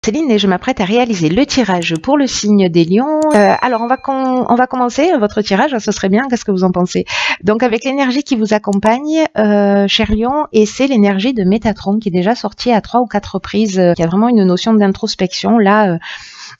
Céline et je m'apprête à réaliser le tirage pour le signe des lions. Alors on va commencer votre tirage, ce serait bien, qu'est-ce que vous en pensez? Donc avec l'énergie qui vous accompagne, cher lion, et c'est l'énergie de Métatron qui est déjà sortie à 3 ou 4 reprises, qui a vraiment une notion d'introspection. Là,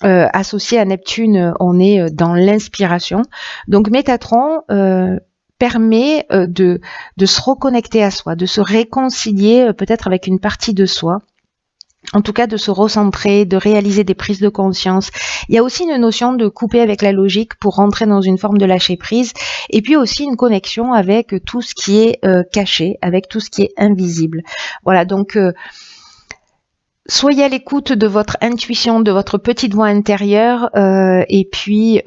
associé à Neptune, on est dans l'inspiration. Donc Métatron permet de se reconnecter à soi, de se réconcilier peut-être avec une partie de soi. En tout cas, de se recentrer, de réaliser des prises de conscience. Il y a aussi une notion de couper avec la logique pour rentrer dans une forme de lâcher prise. Et puis aussi une connexion avec tout ce qui est caché, avec tout ce qui est invisible. Voilà, donc soyez à l'écoute de votre intuition, de votre petite voix intérieure. Et puis,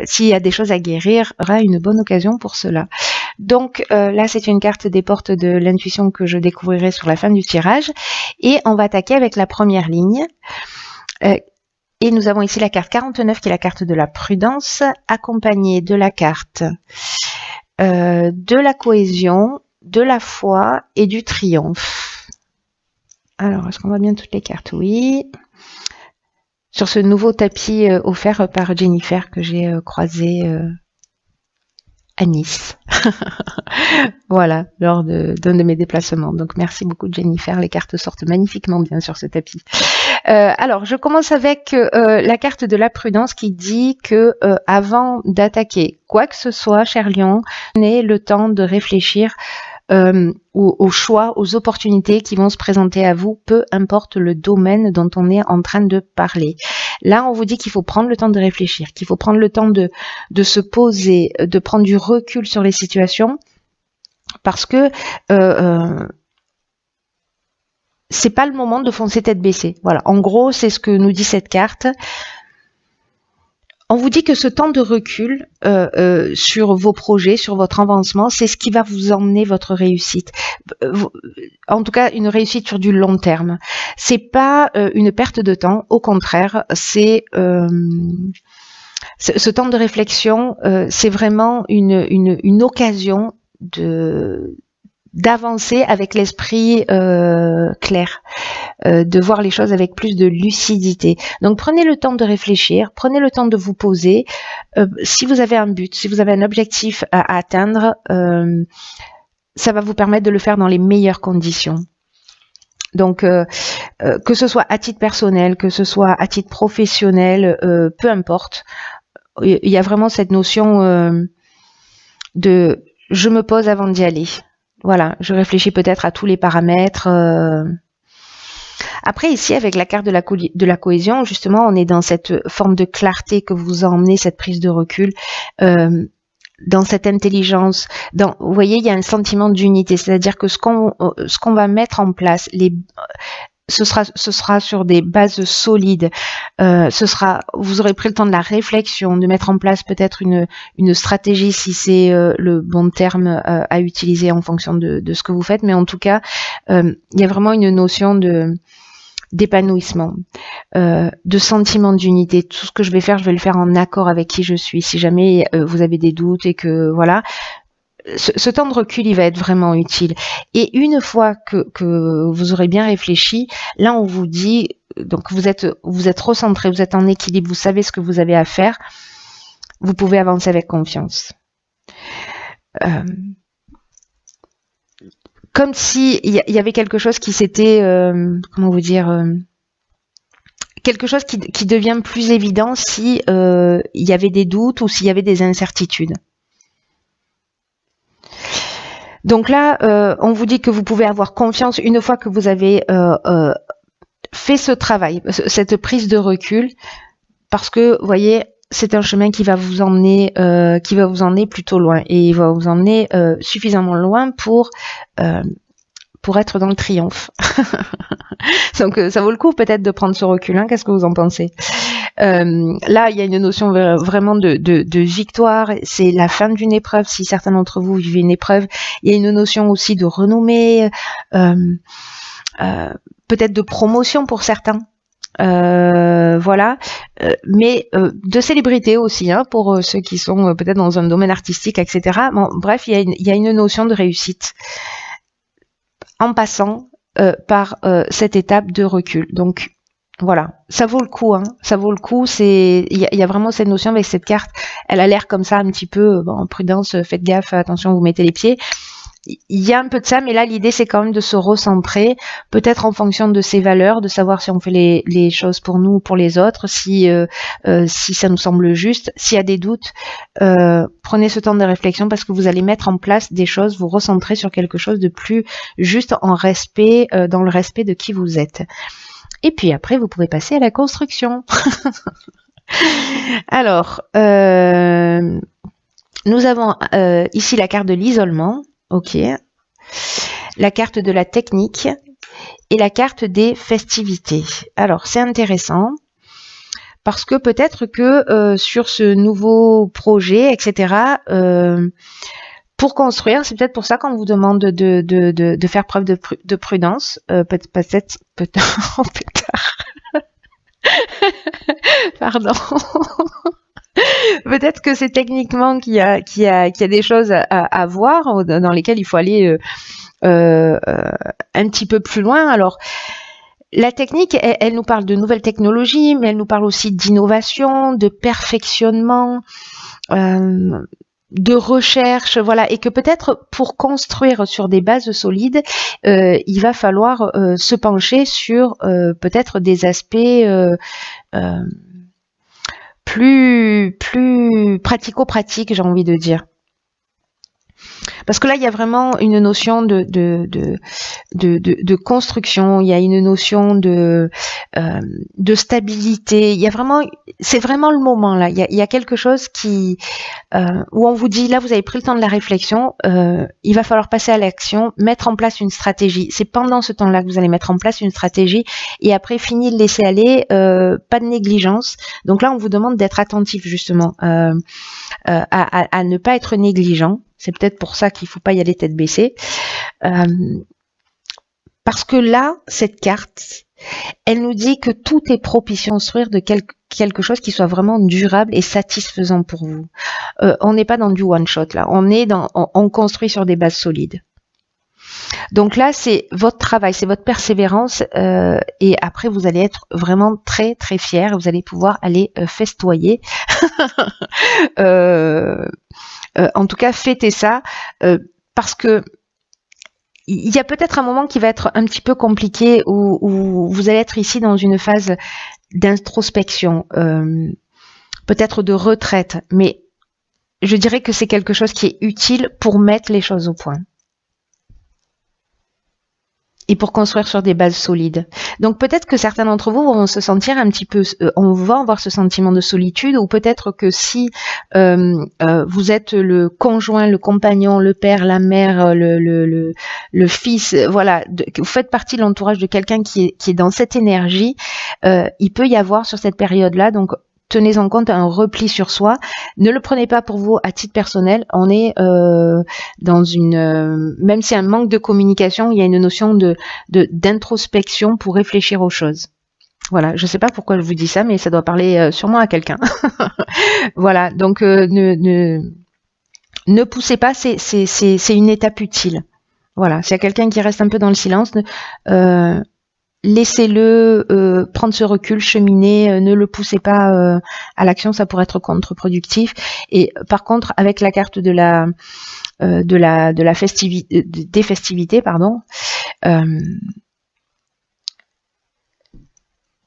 s'il y a des choses à guérir, il y aura une bonne occasion pour cela. Donc là, c'est une carte des portes de l'intuition que je découvrirai sur la fin du tirage. Et on va attaquer avec la première ligne. Et nous avons ici la carte 49 qui est la carte de la prudence, accompagnée de la carte de la cohésion, de la foi et du triomphe. Alors, est-ce qu'on voit bien toutes les cartes? Oui. Sur ce nouveau tapis offert par Jennifer que j'ai croisé à Nice. Voilà, lors d'un de mes déplacements. Donc merci beaucoup Jennifer, les cartes sortent magnifiquement bien sur ce tapis. Alors je commence avec la carte de la prudence qui dit que avant d'attaquer quoi que ce soit, cher lion, prenez le temps de réfléchir aux choix, aux opportunités qui vont se présenter à vous, peu importe le domaine dont on est en train de parler. Là, on vous dit qu'il faut prendre le temps de réfléchir, qu'il faut prendre le temps de se poser, de prendre du recul sur les situations, parce que c'est pas le moment de foncer tête baissée. Voilà, en gros, c'est ce que nous dit cette carte. On vous dit que ce temps de recul sur vos projets, sur votre avancement, c'est ce qui va vous emmener votre réussite. En tout cas, une réussite sur du long terme. C'est pas une perte de temps, au contraire, c'est ce temps de réflexion, c'est vraiment une occasion d'avancer avec l'esprit clair, de voir les choses avec plus de lucidité. Donc prenez le temps de réfléchir, prenez le temps de vous poser. Si vous avez un but, si vous avez un objectif à atteindre, ça va vous permettre de le faire dans les meilleures conditions. Donc que ce soit à titre personnel, que ce soit à titre professionnel, peu importe. Il y a vraiment cette notion de je me pose avant d'y aller. Voilà, je réfléchis peut-être à tous les paramètres. Après, ici, avec la carte de la cohésion, justement, on est dans cette forme de clarté que vous emmenez, cette prise de recul, dans cette intelligence. Vous voyez, il y a un sentiment d'unité, c'est-à-dire que ce qu'on va mettre en place, ce sera sur des bases solides. Vous aurez pris le temps de la réflexion, de mettre en place peut-être une stratégie si c'est le bon terme à utiliser en fonction de ce que vous faites. Mais en tout cas, il y a vraiment une notion d'épanouissement, de sentiment d'unité. Tout ce que je vais le faire en accord avec qui je suis. Si jamais vous avez des doutes et que voilà. Ce temps de recul, il va être vraiment utile. Et une fois que vous aurez bien réfléchi, là on vous dit, donc vous êtes recentré, vous êtes en équilibre, vous savez ce que vous avez à faire, vous pouvez avancer avec confiance. Comme si il y avait quelque chose qui s'était, comment vous dire, quelque chose qui devient plus évident si il y avait des doutes ou s'il y avait des incertitudes. Donc là, on vous dit que vous pouvez avoir confiance une fois que vous avez fait ce travail, cette prise de recul, parce que, vous voyez, c'est un chemin qui va vous emmener plutôt loin, et il va vous emmener suffisamment loin pour être dans le triomphe. Donc ça vaut le coup peut-être de prendre ce recul, hein, qu'est-ce que vous en pensez? Là, il y a une notion vraiment de victoire, c'est la fin d'une épreuve, si certains d'entre vous vivent une épreuve. Il y a une notion aussi de renommée, peut-être de promotion pour certains. Voilà, mais de célébrité aussi, hein, pour ceux qui sont peut-être dans un domaine artistique, etc. Bon, bref, il y a une notion de réussite. En passant, par cette étape de recul. Donc voilà, ça vaut le coup, hein. Ça vaut le coup. Il y a vraiment cette notion avec cette carte. Elle a l'air comme ça un petit peu, bon, prudence, faites gaffe, attention, vous mettez les pieds. Il y a un peu de ça, mais là l'idée c'est quand même de se recentrer, peut-être en fonction de ses valeurs, de savoir si on fait les choses pour nous ou pour les autres, si ça nous semble juste. S'il y a des doutes, prenez ce temps de réflexion parce que vous allez mettre en place des choses, vous recentrer sur quelque chose de plus juste en respect, dans le respect de qui vous êtes. Et puis après, vous pouvez passer à la construction. Alors, nous avons ici la carte de l'isolement. Ok. La carte de la technique et la carte des festivités. Alors, c'est intéressant parce que peut-être que sur ce nouveau projet, etc., pour construire, c'est peut-être pour ça qu'on vous demande de faire preuve de prudence. Peut-être plus tard. Pardon. Peut-être que c'est techniquement qu'il y a des choses à voir dans lesquelles il faut aller un petit peu plus loin. Alors, la technique, elle nous parle de nouvelles technologies, mais elle nous parle aussi d'innovation, de perfectionnement, de recherche, voilà, et que peut-être pour construire sur des bases solides, il va falloir se pencher sur peut-être des aspects plus pratico-pratiques, j'ai envie de dire. Parce que là, il y a vraiment une notion de construction, il y a une notion de stabilité. Il y a vraiment, c'est vraiment le moment là. Il y a quelque chose qui où on vous dit là, vous avez pris le temps de la réflexion, il va falloir passer à l'action, mettre en place une stratégie. C'est pendant ce temps-là que vous allez mettre en place une stratégie et après fini de laisser aller, pas de négligence. Donc là, on vous demande d'être attentif justement à ne pas être négligent. C'est peut-être pour ça qu'il ne faut pas y aller tête baissée. Parce que là, cette carte, elle nous dit que tout est propice à construire de quelque chose qui soit vraiment durable et satisfaisant pour vous. On n'est pas dans du one-shot, là. On construit sur des bases solides. Donc là, c'est votre travail, c'est votre persévérance et après, vous allez être vraiment très, très fiers. Vous allez pouvoir aller festoyer. En tout cas, fêtez ça parce que il y a peut-être un moment qui va être un petit peu compliqué où vous allez être ici dans une phase d'introspection, peut-être de retraite, mais je dirais que c'est quelque chose qui est utile pour mettre les choses au point. Et pour construire sur des bases solides. Donc peut-être que certains d'entre vous vont se sentir un petit peu, on va avoir ce sentiment de solitude, ou peut-être que si vous êtes le conjoint, le compagnon, le père, la mère, le fils, voilà, vous faites partie de l'entourage de quelqu'un qui est dans cette énergie, il peut y avoir sur cette période-là, donc tenez en compte un repli sur soi. Ne le prenez pas pour vous à titre personnel. On est dans une, même s'il y a un manque de communication, il y a une notion d'introspection pour réfléchir aux choses. Voilà, je ne sais pas pourquoi je vous dis ça, mais ça doit parler sûrement à quelqu'un. Voilà, donc ne poussez pas, c'est une étape utile. Voilà, s'il y a quelqu'un qui reste un peu dans le silence, laissez-le prendre ce recul, cheminer, ne le poussez pas à l'action, ça pourrait être contre-productif. Et par contre, avec la carte des festivités, pardon,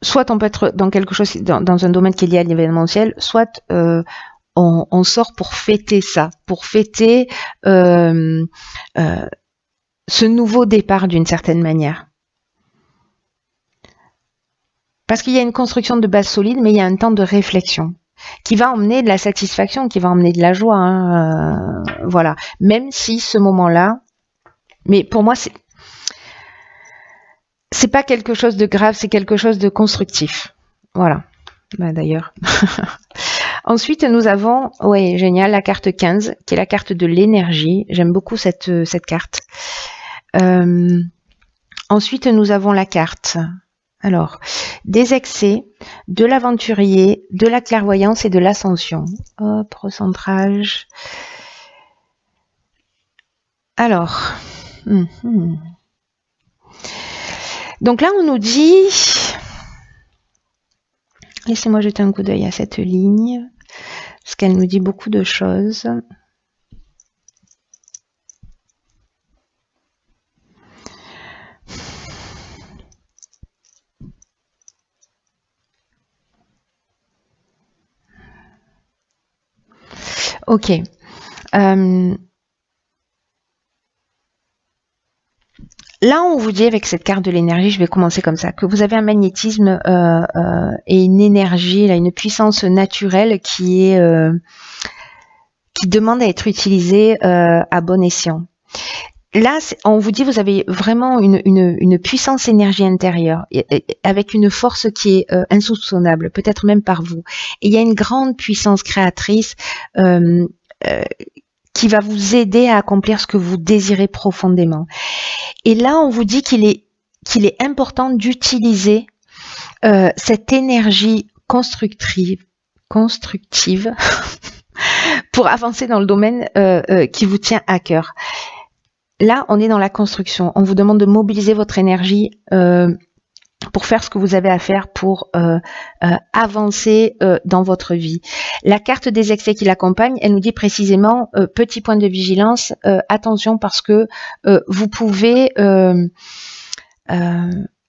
soit on peut être dans quelque chose, dans un domaine qui est lié à l'événementiel, soit on sort pour fêter ça, pour fêter ce nouveau départ d'une certaine manière. Parce qu'il y a une construction de base solide, mais il y a un temps de réflexion qui va emmener de la satisfaction, qui va emmener de la joie. Hein, voilà. Même si ce moment-là, mais pour moi, c'est pas quelque chose de grave, c'est quelque chose de constructif. Voilà. Bah, d'ailleurs. Ensuite, nous avons, ouais, génial, la carte 15, qui est la carte de l'énergie. J'aime beaucoup cette carte. Ensuite, nous avons la carte... Alors, des excès, de l'aventurier, de la clairvoyance et de l'ascension. Hop, recentrage. Alors, Donc là, on nous dit... Laissez-moi jeter un coup d'œil à cette ligne, parce qu'elle nous dit beaucoup de choses. Ok. Là, on vous dit avec cette carte de l'énergie, je vais commencer comme ça, que vous avez un magnétisme et une énergie, là, une puissance naturelle qui demande à être utilisée à bon escient. Là, on vous dit vous avez vraiment une puissance énergie intérieure avec une force qui est insoupçonnable, peut-être même par vous. Et il y a une grande puissance créatrice qui va vous aider à accomplir ce que vous désirez profondément. Et là, on vous dit qu'il est important d'utiliser cette énergie constructive pour avancer dans le domaine qui vous tient à cœur. Là, on est dans la construction. On vous demande de mobiliser votre énergie pour faire ce que vous avez à faire pour avancer dans votre vie. La carte des excès qui l'accompagne, elle nous dit précisément, petit point de vigilance, attention parce que vous pouvez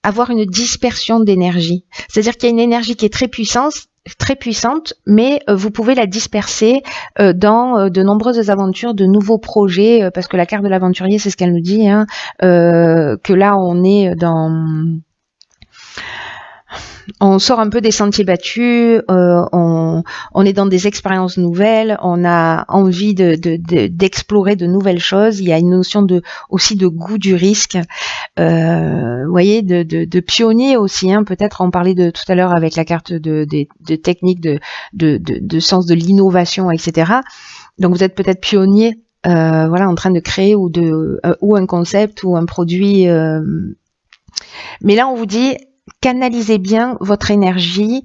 avoir une dispersion d'énergie. C'est-à-dire qu'il y a une énergie qui est très puissante, mais vous pouvez la disperser dans de nombreuses aventures, de nouveaux projets, parce que la carte de l'aventurier, c'est ce qu'elle nous dit, hein, que là, on sort un peu des sentiers battus, on est dans des expériences nouvelles, on a envie d'explorer de nouvelles choses. Il y a une notion aussi de goût du risque, vous voyez, de pionnier aussi. Hein, peut-être on parlait tout à l'heure avec la carte de techniques de sens de l'innovation, etc. Donc vous êtes peut-être pionnier, voilà, en train de créer ou un concept ou un produit. Mais là, on vous dit canalisez bien votre énergie.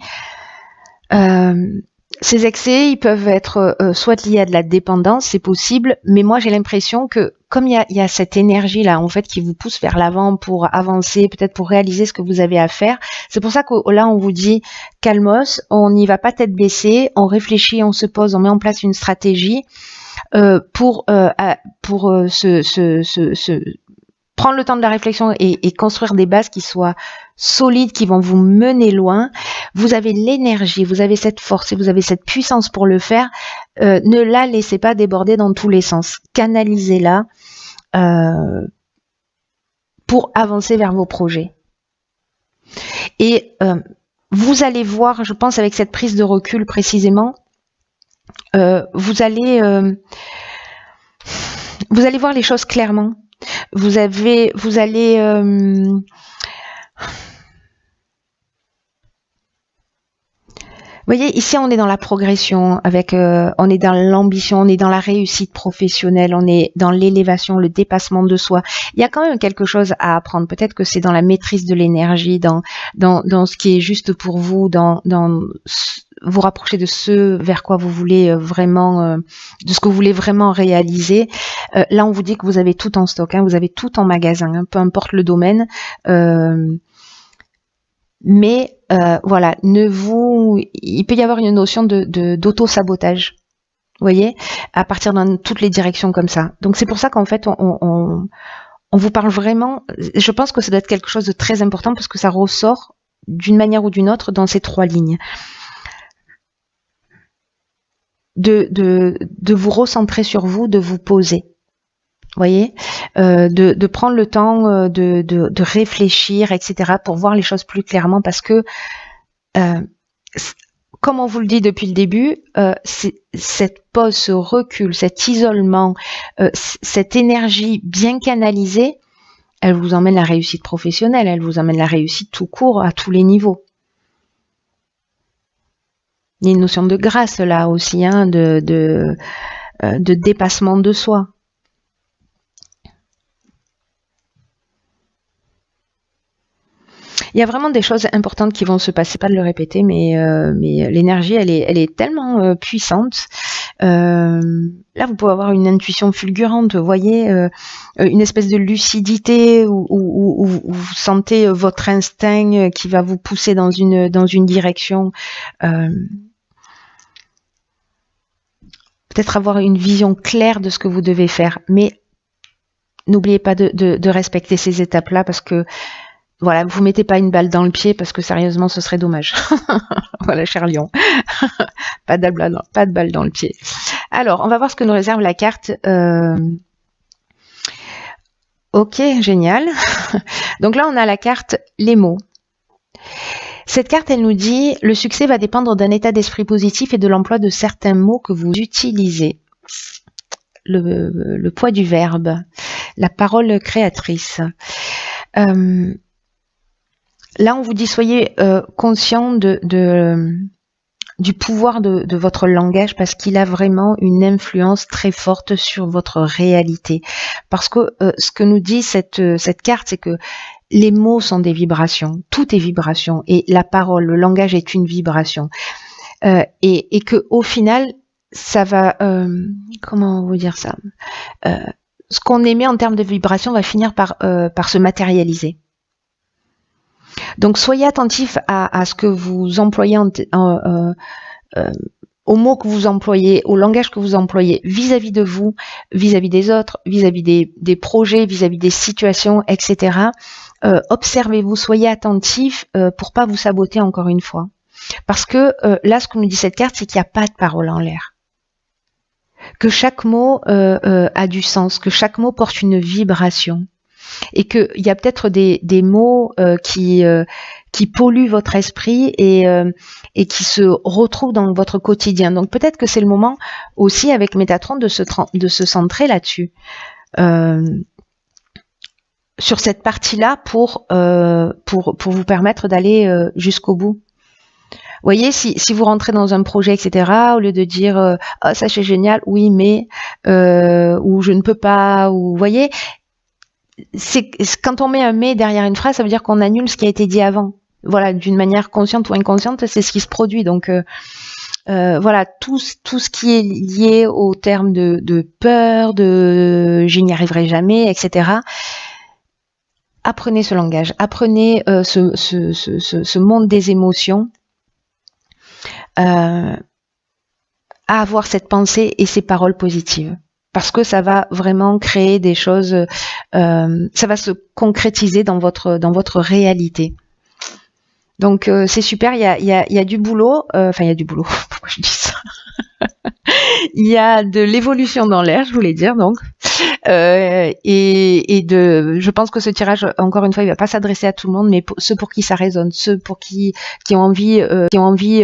Ces excès, ils peuvent être soit liés à de la dépendance, c'est possible, mais moi j'ai l'impression que comme il y a cette énergie là en fait qui vous pousse vers l'avant pour avancer, peut-être pour réaliser ce que vous avez à faire, c'est pour ça que là on vous dit calmos, on n'y va pas tête baissée, on réfléchit, on se pose, on met en place une stratégie pour prendre le temps de la réflexion et construire des bases qui soient solides, qui vont vous mener loin. Vous avez l'énergie, vous avez cette force et vous avez cette puissance pour le faire. Ne la laissez pas déborder dans tous les sens. Canalisez-la pour avancer vers vos projets. Et vous allez voir, je pense avec cette prise de recul précisément, vous allez voir les choses clairement. Vous allez vous voyez, ici on est dans la progression, on est dans l'ambition, on est dans la réussite professionnelle, on est dans l'élévation, le dépassement de soi. Il y a quand même quelque chose à apprendre. Peut-être que c'est dans la maîtrise de l'énergie, dans ce qui est juste pour vous, dans vous rapprocher de ce vers quoi vous voulez vraiment, de ce que vous voulez vraiment réaliser. Là, on vous dit que vous avez tout en stock, hein, vous avez tout en magasin, hein, peu importe le domaine. Mais voilà, il peut y avoir une notion d'auto-sabotage, vous voyez, à partir dans toutes les directions comme ça. Donc c'est pour ça qu'en fait, on vous parle vraiment, je pense que ça doit être quelque chose de très important parce que ça ressort d'une manière ou d'une autre dans ces trois lignes. De vous recentrer sur vous, de vous poser. Vous voyez, de prendre le temps de réfléchir, etc., pour voir les choses plus clairement, parce que, comme on vous le dit depuis le début, cette pause, ce recul, cet isolement, cette énergie bien canalisée, elle vous emmène la réussite professionnelle, elle vous emmène la réussite tout court, à tous les niveaux. Il y a une notion de grâce là aussi, hein, de dépassement de soi. Il y a vraiment des choses importantes qui vont se passer, pas de le répéter, mais l'énergie, elle est tellement puissante. Là, vous pouvez avoir une intuition fulgurante, vous voyez, une espèce de lucidité où vous sentez votre instinct qui va vous pousser dans une direction. Peut-être avoir une vision claire de ce que vous devez faire, mais n'oubliez pas de respecter ces étapes-là parce que voilà, vous mettez pas une balle dans le pied parce que sérieusement, ce serait dommage. Voilà, cher lion. Pas de balle dans le pied. Alors, on va voir ce que nous réserve la carte. Ok, génial. Donc là, on a la carte les mots. Cette carte, elle nous dit, le succès va dépendre d'un état d'esprit positif et de l'emploi de certains mots que vous utilisez. Le poids du verbe, la parole créatrice. Là, on vous dit, soyez conscient du pouvoir de votre langage parce qu'il a vraiment une influence très forte sur votre réalité. Parce que ce que nous dit cette carte, c'est que les mots sont des vibrations, tout est vibration et la parole, le langage est une vibration. Et que au final, ça va, comment vous dire ça, ce qu'on émet en termes de vibration va finir par se matérialiser. Donc soyez attentifs à ce que vous employez, aux mots que vous employez, au langage que vous employez vis-à-vis de vous, vis-à-vis des autres, vis-à-vis des projets, vis-à-vis des situations, etc. Observez-vous, soyez attentifs pour pas vous saboter encore une fois. Parce que là, ce que nous dit cette carte, c'est qu'il n'y a pas de parole en l'air. Que chaque mot a du sens, que chaque mot porte une vibration. Et qu'il y a peut-être des mots qui polluent votre esprit et qui se retrouvent dans votre quotidien. Donc peut-être que c'est le moment aussi avec Métatron de se centrer là-dessus. Sur cette partie-là pour vous permettre d'aller jusqu'au bout. Vous voyez, si vous rentrez dans un projet, etc., au lieu de dire oh, ça c'est génial, oui, mais ou je ne peux pas, ou vous voyez, quand on met un mais derrière une phrase, ça veut dire qu'on annule ce qui a été dit avant. Voilà, d'une manière consciente ou inconsciente, c'est ce qui se produit. Donc voilà, tout ce qui est lié au terme de peur, de je n'y arriverai jamais, etc. Apprenez ce langage, apprenez ce monde des émotions, à avoir cette pensée et ces paroles positives. Parce que ça va vraiment créer des choses, ça va se concrétiser dans votre réalité. Donc c'est super, il y a du boulot, enfin il y a du boulot, pourquoi je dis ça? Il y a de l'évolution dans l'air, je voulais dire donc. Je pense que ce tirage, encore une fois, il va pas s'adresser à tout le monde, mais ceux pour qui ça résonne, ceux pour qui ont envie